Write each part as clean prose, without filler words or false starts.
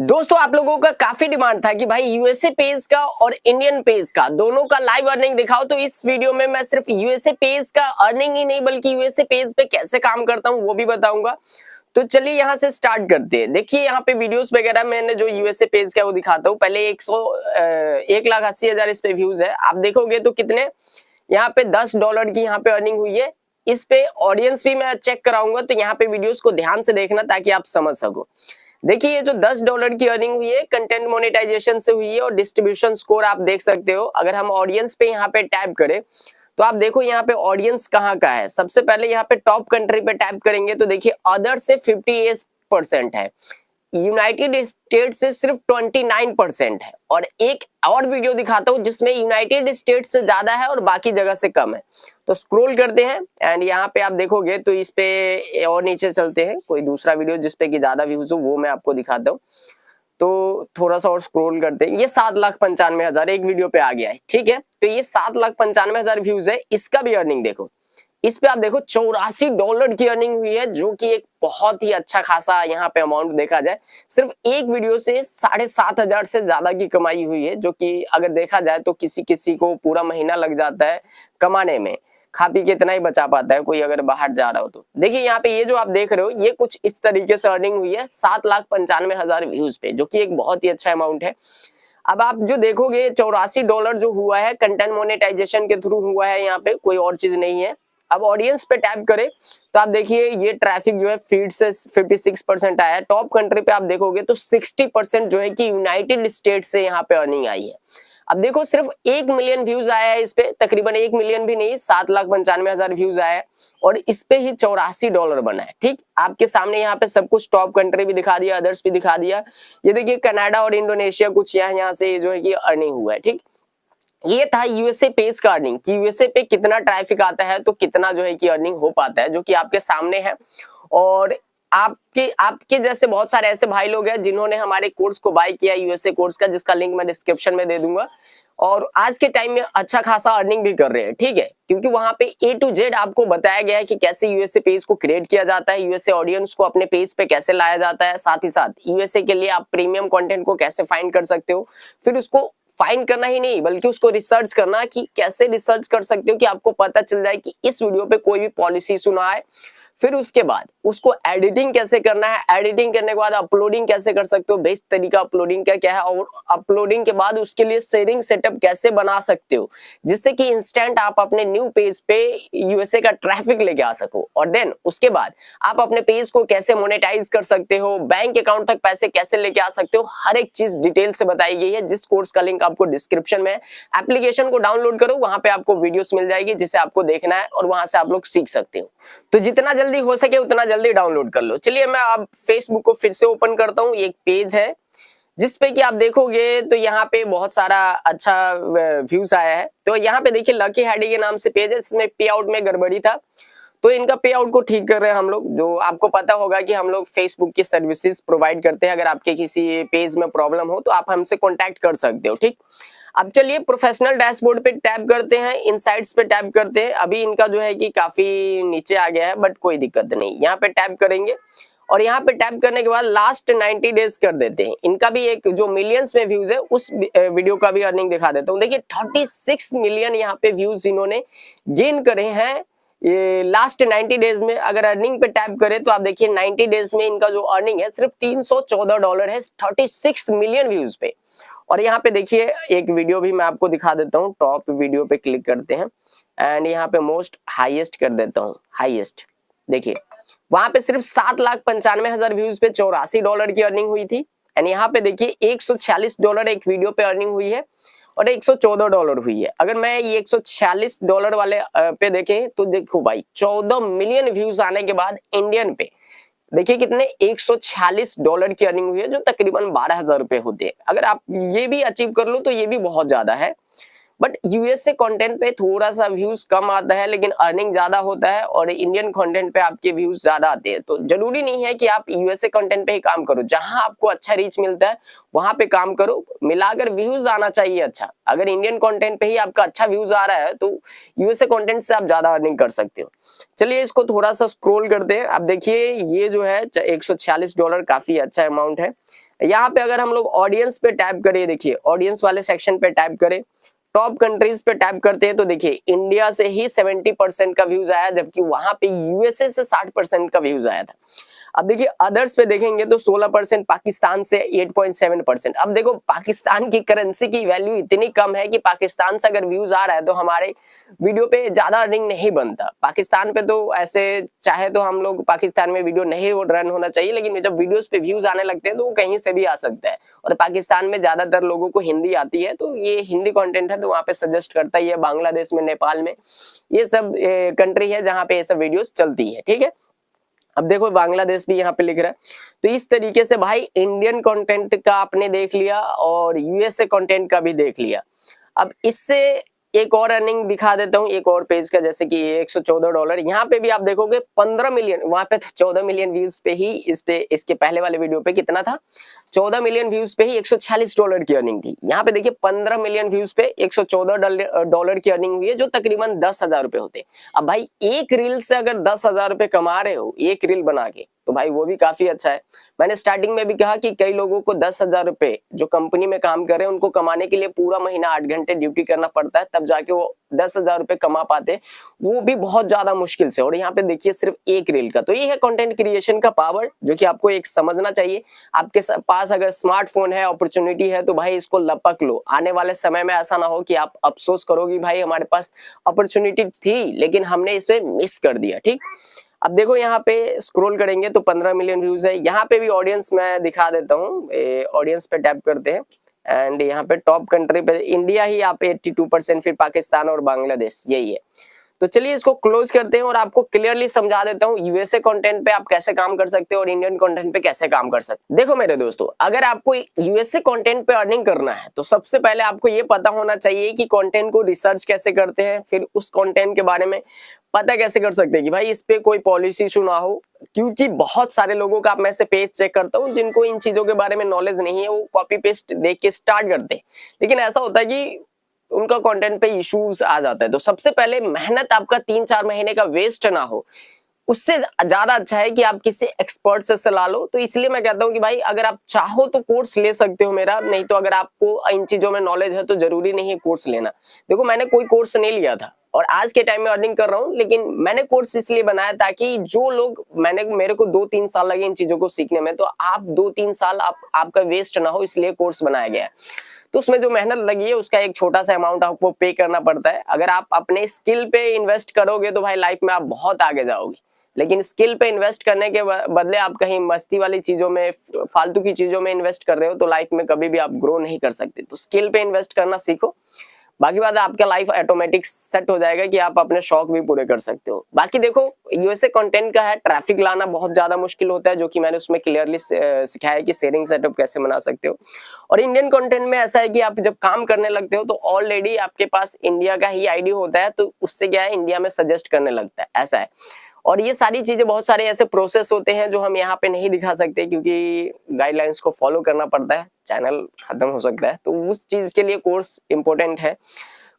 दोस्तों आप लोगों का काफी डिमांड था कि भाई यूएसए पेज का और इंडियन पेज का दोनों का लाइव अर्निंग दिखाओ। तो इस वीडियो में मैं सिर्फ यूएसए पेज का अर्निंग ही नहीं बल्कि यूएसए पेज पे कैसे काम करता हूँ वो भी बताऊंगा। तो चलिए यहाँ से स्टार्ट करते हैं। देखिए यहाँ पे वीडियोस वगैरह मैंने जो यूएसए पेज का वो दिखाता हूँ। पहले 1,80,000 इस पे व्यूज है। आप देखोगे तो कितने यहाँ पे $10 की यहाँ पे अर्निंग हुई है। इस पे ऑडियंस भी मैं चेक कराऊंगा, तो यहाँ पे वीडियोस को ध्यान से देखना ताकि आप समझ सको। देखिए ये जो $10 की अर्निंग हुई है कंटेंट मोनेटाइजेशन से हुई है और डिस्ट्रीब्यूशन स्कोर आप देख सकते हो। अगर हम ऑडियंस पे यहाँ पे टैप करें तो आप देखो यहाँ पे ऑडियंस कहाँ का है। सबसे पहले यहाँ पे टॉप कंट्री पे टैप करेंगे तो देखिए अदर से 58% है, यूनाइटेड स्टेट्स से सिर्फ 29% है। और एक और वीडियो दिखाता हूँ जिसमें यूनाइटेड स्टेट्स से ज्यादा है और बाकी जगह से कम है। तो स्क्रॉल करते हैं एंड यहाँ पे आप देखोगे तो इस पे और नीचे चलते हैं, कोई दूसरा वीडियो जिसपे कि ज्यादा व्यूज हो वो मैं आपको दिखाता हूँ। तो थोड़ा सा और स्क्रॉल करते हैं। ये 7,95,000 एक वीडियो पे आ गया है, ठीक है। तो ये 7,95,000 व्यूज है। इसका भी अर्निंग देखो, इस पे आप देखो $84 की अर्निंग हुई है, जो कि एक बहुत ही अच्छा खासा यहाँ पे अमाउंट देखा जाए। सिर्फ एक वीडियो से 7,500 से ज्यादा की कमाई हुई है, जो कि अगर देखा जाए तो किसी किसी को पूरा महीना लग जाता है कमाने में। खा पी के इतना ही बचा पाता है कोई अगर बाहर जा रहा हो तो। देखिए यहाँ पे ये जो आप देख रहे हो ये कुछ इस तरीके से अर्निंग हुई है 7,95,000 व्यूज पे, जो कि एक बहुत ही अच्छा अमाउंट है। अब आप जो देखोगे $84 जो हुआ है कंटेंट मोनेटाइजेशन के थ्रू हुआ है, यहाँ पे कोई और चीज नहीं है। अब ऑडियंस पे टैप करें तो आप देखिए ये ट्रैफिक जो है फीड से 56% आया है। टॉप कंट्री पे आप देखोगे तो 60% जो है कि यूनाइटेड स्टेट्स से यहाँ पे अर्निंग आई है। अब देखो सिर्फ 1 मिलियन व्यूज आया है इस पे, तकरीबन 1 मिलियन भी नहीं, 7,95,000 व्यूज आया है और इस पे ही $84 बना है। ठीक, आपके सामने यहाँ पे सब कुछ टॉप कंट्री भी दिखा दिया, अदर्स भी दिखा दिया। ये देखिए कनाडा और इंडोनेशिया कुछ यहाँ से जो है कि अर्निंग हुआ है। ठीक, ये था यूएसए पेज का अर्निंग कि यूएसए पे कितना ट्रैफिक आता है तो कितना जो है कि अर्निंग हो पाता है, जो कि आपके सामने है। और आपके जैसे बहुत सारे ऐसे भाई लोग हैं जिन्होंने हमारे कोर्स को बाय किया यूएसए कोर्स का, जिसका लिंक मैं डिस्क्रिप्शन में दे दूंगा। और आज के टाइम में अच्छा खासा अर्निंग भी कर रहे हैं, ठीक है, क्योंकि वहां पे A to Z आपको बताया गया है कि कैसे यूएसए पेज को क्रिएट किया जाता है, यूएसए ऑडियंस को अपने पेज पे कैसे लाया जाता है, साथ ही साथ यूएसए के लिए आप प्रीमियम कंटेंट को कैसे फाइंड कर सकते हो। फिर उसको फाइंड करना ही नहीं बल्कि उसको रिसर्च करना, कि कैसे रिसर्च कर सकते हो कि आपको पता चल जाए कि इस वीडियो पे कोई भी पॉलिसी सुना है। फिर उसके बाद उसको एडिटिंग कैसे करना है, एडिटिंग करने के बाद अपलोडिंग कैसे कर सकते हो, बेस्ट तरीका अपलोडिंग का क्या है, और अपलोडिंग के बाद उसके लिए शेयरिंग सेटअप कैसे बना सकते हो जिससे कि इंस्टेंट आप अपने न्यू पेज पे यूएसए का ट्रैफिक लेके आ सको। और देन उसके बाद आप अपने पेज को कैसे मोनेटाइज कर सकते हो, बैंक अकाउंट तक पैसे कैसे लेके आ सकते हो, हर एक चीज डिटेल से बताई गई है, जिस कोर्स का लिंक आपको डिस्क्रिप्शन में है। एप्लीकेशन को डाउनलोड करो, वहां पे आपको वीडियोस मिल जाएगी जिसे आपको देखना है और वहां से आप लोग सीख सकते हो। तो जितना जल्दी हो सके उतना जल्दी डाउनलोड कर लो। चलिए मैं अब फेसबुक को फिर से ओपन करता हूँ। एक पेज है जिसपे कि आप देखोगे तो यहाँ पे बहुत सारा अच्छा व्यूज आया है। तो यहाँ पे देखिए लकी हैडी के नाम से पेज है, जिसमें पे आउट में गड़बड़ी था, तो इनका पे आउट को ठीक कर रहे हैं हम लोग। जो आपको पता होगा कि हम लोग फेसबुक की सर्विसेज प्रोवाइड करते हैं। अगर आपके किसी पेज में प्रॉब्लम हो तो आप हमसे कॉन्टैक्ट कर सकते हो। ठीक, अब चलिए प्रोफेशनल डैशबोर्ड पे टैप करते हैं, इनसाइट्स पे टैप करते हैं। अभी इनका जो है कि काफी नीचे आ गया है बट कोई दिक्कत नहीं, यहाँ पे टैप करेंगे और यहाँ पे टैप करने के बाद लास्ट 90 डेज कर देते हैं। इनका भी एक जो मिलियंस में व्यूज है उस वीडियो का भी अर्निंग दिखा देता हूँ। देखिए 36 मिलियन यहाँ पे व्यूज इन्होंने गेन करे हैं ये लास्ट 90 डेज में। अगर अर्निंग पे टैप करें तो आप देखिए 90 डेज में इनका जो अर्निंग है सिर्फ $314 है 36 मिलियन व्यूज पे। और यहाँ पे देखिए एक वीडियो भी मैं आपको दिखा देता हूँ। टॉप वीडियो पे क्लिक करते हैं एंड यहाँ पे मोस्ट हाईएस्ट कर देता हूँ, हाईएस्ट। देखिए वहां पे सिर्फ 7,95,000 व्यूज पे $84 की अर्निंग हुई थी। एंड यहाँ पे देखिए $146 एक वीडियो पे अर्निंग हुई है और $114 हुई है। अगर मैं ये $146 वाले पे देखें तो देखो भाई 14 मिलियन व्यूज आने के बाद इंडियन पे देखिए कितने $146 की अर्निंग हुई है, जो तकरीबन 12,000 रुपए होते हैं। अगर आप ये भी अचीव कर लो तो ये भी बहुत ज्यादा है। बट यूएसए कंटेंट पे थोड़ा सा व्यूज कम आता है लेकिन अर्निंग ज्यादा होता है, और इंडियन कंटेंट पे आपके व्यूज ज्यादा आते हैं। तो जरूरी नहीं है कि आप यूएसए कंटेंट पे ही काम करो, जहां आपको अच्छा रीच मिलता है वहां पे काम करो। मिलाकर व्यूज आना चाहिए अच्छा। अगर इंडियन कंटेंट पे ही आपका अच्छा व्यूज आ रहा है तो यूएसए कंटेंट से आप ज्यादा अर्निंग कर सकते हो। चलिए इसको थोड़ा सा स्क्रॉल करते हैं। अब देखिए ये जो है $146 काफी अच्छा अमाउंट है। यहाँ पे अगर हम लोग ऑडियंस पे टैप करें, देखिए ऑडियंस वाले सेक्शन पे टैप करें, टॉप कंट्रीज पे टैप करते हैं तो देखिए इंडिया से ही 70% का व्यूज आया, जबकि वहां पे यूएसए से 60% का व्यूज आया था। अब देखिए अदर्स पे देखेंगे तो 16%, पाकिस्तान से 8.7%। अब देखो पाकिस्तान की करेंसी की वैल्यू इतनी कम है कि पाकिस्तान से अगर व्यूज आ रहा है तो हमारे वीडियो पे ज्यादा अर्निंग नहीं बनता। पाकिस्तान पे तो ऐसे चाहे तो हम लोग पाकिस्तान में वीडियो नहीं रन होना चाहिए, लेकिन जब वीडियोस पे व्यूज आने लगते हैं तो वो कहीं से भी आ सकता है। और पाकिस्तान में ज्यादातर लोगों को हिंदी आती है, तो ये हिंदी कंटेंट है तो वहां पे सजेस्ट करता ही है। बांग्लादेश में, नेपाल में, ये सब कंट्री है जहाँ पे ये सब वीडियोस चलती है, ठीक है। अब देखो बांग्लादेश भी यहाँ पे लिख रहा है। तो इस तरीके से भाई इंडियन कंटेंट का आपने देख लिया और यूएसए कंटेंट का भी देख लिया। अब इससे एक और अर्निंग दिखा देता हूँ एक और पेज का, जैसे कि $114। यहाँ पे भी आप देखोगे 15 मिलियन, वहां पे तो 14 मिलियन व्यूज पे ही, इस पे इसके पहले वाले वीडियो पे कितना था, 14 मिलियन व्यूज पे ही $146 की अर्निंग थी। यहाँ पे देखिए 15 मिलियन व्यूज पे $114 की अर्निंग हुई है, जो तकरीबन 10,000 रुपए होते। अब भाई एक रील से अगर 10,000 रुपए कमा रहे हो, एक रील बना के, तो भाई वो भी काफी अच्छा है। मैंने स्टार्टिंग में भी कहा कि कई लोगों को 10,000 रुपए जो कंपनी में काम कर रहे हैं उनको कमाने के लिए पूरा महीना 8 घंटे ड्यूटी करना पड़ता है, तब जाके वो 10,000 रुपए कमा पाते हैं, वो भी बहुत ज्यादा मुश्किल से। और यहाँ पे देखिए सिर्फ एक रील का। तो ये है कंटेंट क्रिएशन का पावर, जो कि आपको एक समझना चाहिए। आपके पास अगर स्मार्टफोन है, अपॉर्चुनिटी है, तो भाई इसको लपक लो। आने वाले समय में ऐसा ना हो कि आप अफसोस करोगे भाई हमारे पास अपॉर्चुनिटी थी लेकिन हमने इसे मिस कर दिया, ठीक। अब देखो यहाँ पे स्क्रॉल करेंगे तो 15 मिलियन व्यूज है। यहाँ पे भी ऑडियंस मैं दिखा देता हूँ, ऑडियंस पे टैप करते हैं एंड यहाँ पे टॉप कंट्री पे इंडिया ही आप 82%, फिर पाकिस्तान और बांग्लादेश, यही है। तो चलिए इसको क्लोज करते हैं और आपको क्लियरली समझा देता हूँ यूएसए कंटेंट पे आप कैसे काम कर सकते हो और इंडियन कंटेंट पे कैसे काम कर सकते हो। देखो मेरे दोस्तों, अगर आपको यूएसए कंटेंट पे अर्निंग करना है तो सबसे पहले आपको ये पता होना चाहिए कि कंटेंट को रिसर्च कैसे करते हैं, फिर उस कंटेंट के बारे में पता कैसे कर सकते हैं कि भाई इस पे कोई पॉलिसी इशू ना हो। क्योंकि बहुत सारे लोगों का मैं से पेज चेक करता हूँ जिनको इन चीजों के बारे में नॉलेज नहीं है, वो कॉपी पेस्ट देख के स्टार्ट करते हैं, लेकिन ऐसा होता है कि उनका कंटेंट पे इश्यूज आ जाता है। तो सबसे पहले मेहनत आपका 3-4 महीने का वेस्ट ना हो, उससे ज्यादा अच्छा है कि आप किसी एक्सपर्ट से सलाह लो। तो इसलिए मैं कहता हूं कि भाई अगर आप चाहो तो कोर्स ले सकते हो मेरा, नहीं तो अगर आपको इन चीजों में नॉलेज है तो जरूरी नहीं है कोर्स लेना। देखो मैंने कोई कोर्स नहीं लिया था और आज के टाइम में अर्निंग कर रहा हूं, लेकिन मैंने कोर्स इसलिए बनाया ताकि जो लोग मेरे को 2-3 साल लगे इन चीजों को सीखने में, तो आप 2-3 साल आपका वेस्ट ना हो, इसलिए कोर्स बनाया गया है। तो उसमें जो मेहनत लगी है उसका एक छोटा सा अमाउंट आपको पे करना पड़ता है। अगर आप अपने स्किल पे इन्वेस्ट करोगे तो भाई लाइफ में आप बहुत आगे जाओगे, लेकिन स्किल पे इन्वेस्ट करने के बदले आप कहीं मस्ती वाली चीजों में, फालतू की चीजों में इन्वेस्ट कर रहे हो तो लाइफ में कभी भी आप ग्रो नहीं कर सकते। तो स्किल पे इन्वेस्ट करना सीखो, बाकी बात आपका लाइफ ऑटोमेटिक सेट हो जाएगा कि आप अपने शौक भी पूरे कर सकते हो। बाकी देखो यूएसए कंटेंट का है, ट्रैफिक लाना बहुत ज्यादा मुश्किल होता है, जो कि मैंने उसमें क्लियरली सिखाया है कि शेयरिंग सेटअप कैसे बना सकते हो। और इंडियन कंटेंट में ऐसा है कि आप जब काम करने लगते हो तो ऑलरेडी आपके पास इंडिया का ही आईडी होता है, तो उससे क्या है इंडिया में सजेस्ट करने लगता है, ऐसा है। और ये सारी चीजें, बहुत सारे ऐसे प्रोसेस होते हैं जो हम यहाँ पे नहीं दिखा सकते क्योंकि गाइडलाइंस को फॉलो करना पड़ता है, चैनल खत्म हो सकता है। तो उस चीज के लिए कोर्स इंपॉर्टेंट है।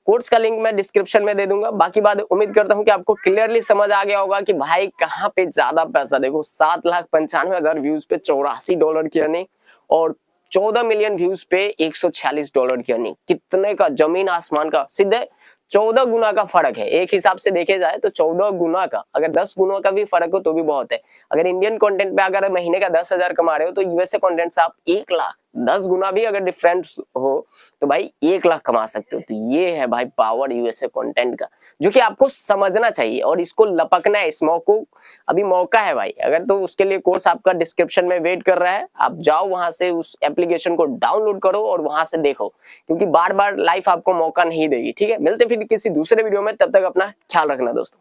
कोर्स का लिंक मैं डिस्क्रिप्शन में दे दूंगा। बाकी बात उम्मीद करता हूँ कि आपको क्लियरली समझ आ गया होगा कि भाई कहाँ पे ज्यादा पैसा। देखो 7,95,000 व्यूज पे $84 की अर्निंग और 14 मिलियन व्यूज पे $146 की अर्निंग, कितने का जमीन आसमान का, सीधे 14 गुना का फर्क है। एक हिसाब से देखे जाए तो 14 गुना का, अगर 10 गुना का भी फर्क हो तो भी बहुत है। अगर इंडियन कंटेंट पे अगर महीने का 10,000 कमा रहे हो तो यूएसए कंटेंट से आप 1 लाख, 10 गुना भी अगर डिफरेंट हो तो भाई 1 लाख कमा सकते हो। तो ये है भाई पावर यूएसए कंटेंट का, जो कि आपको समझना चाहिए और इसको लपकना है। इस मौको अभी मौका है भाई, अगर तो उसके लिए कोर्स आपका डिस्क्रिप्शन में वेट कर रहा है। आप जाओ वहां से, उस एप्लीकेशन को डाउनलोड करो और वहां से देखो, क्योंकि बार बार लाइफ आपको मौका नहीं देगी। ठीक है, मिलते फिर किसी दूसरे वीडियो में, तब तक अपना ख्याल रखना दोस्तों।